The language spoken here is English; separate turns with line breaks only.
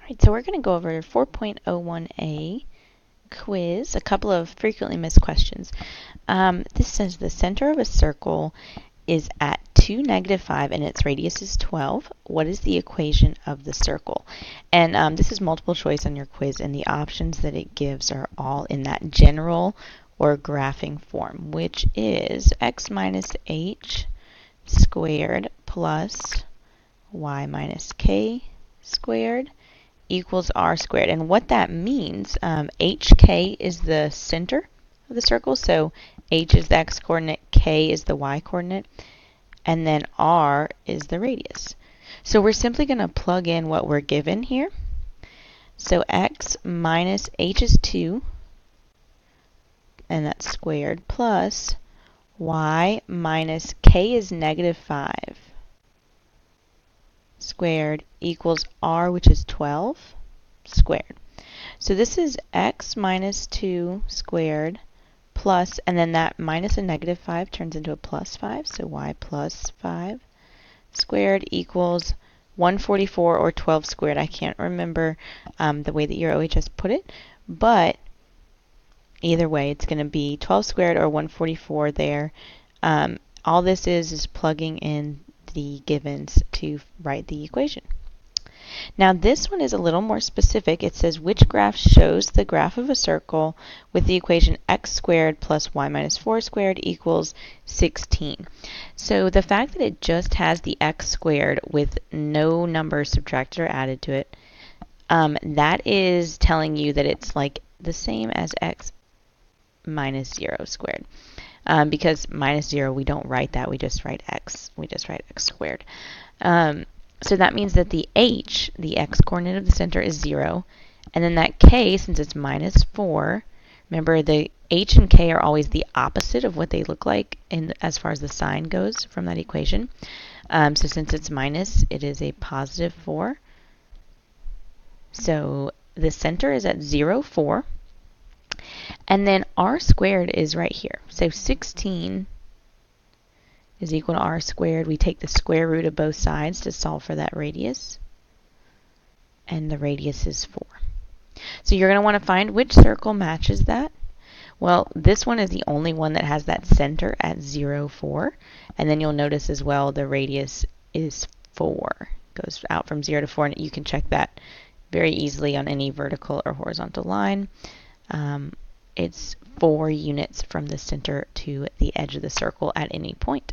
Alright, so we're going to go over 4.01a quiz, a couple of frequently missed questions. This says the center of a circle is at 2, -5, and its radius is 12. What is the equation of the circle? And this is multiple choice on your quiz, and the options that it gives are all in that general or graphing form, which is x minus h squared plus y minus k squared equals r squared. And what that means, hk is the center of the circle, so h is the x-coordinate, k is the y-coordinate, and then r is the radius. So we're simply going to plug in what we're given here. So x minus h is 2, and that's squared, plus y minus k is -5 squared equals r, which is 12 squared. So this is x minus 2 squared plus, and then that minus a -5 turns into a plus 5, so y plus 5 squared equals 144 or 12 squared. I can't remember the way that your OHS put it, but either way, it's going to be 12 squared or 144 there. All this is plugging in the givens to write the equation. Now this one is a little more specific. It says which graph shows the graph of a circle with the equation x squared plus y minus 4 squared equals 16. So the fact that it just has the x squared with no numbers subtracted or added to it, that is telling you that it's like the same as x minus 0 squared. Because minus 0, we don't write that. We just write x. We just write x squared. So that means that the h, the x-coordinate of the center, is 0. And then that k, since it's minus 4, remember the h and k are always the opposite of what they look like as far as the sign goes from that equation. So since it's minus, it is a positive 4. So the center is at 0, 4. And then r squared is right here. So 16 is equal to r squared. We take the square root of both sides to solve for that radius. And the radius is 4. So you're going to want to find which circle matches that. Well, this one is the only one that has that center at 0, 4. And then you'll notice as well the radius is 4. It goes out from 0 to 4, and you can check that very easily on any vertical or horizontal line. It's 4 units from the center to the edge of the circle at any point.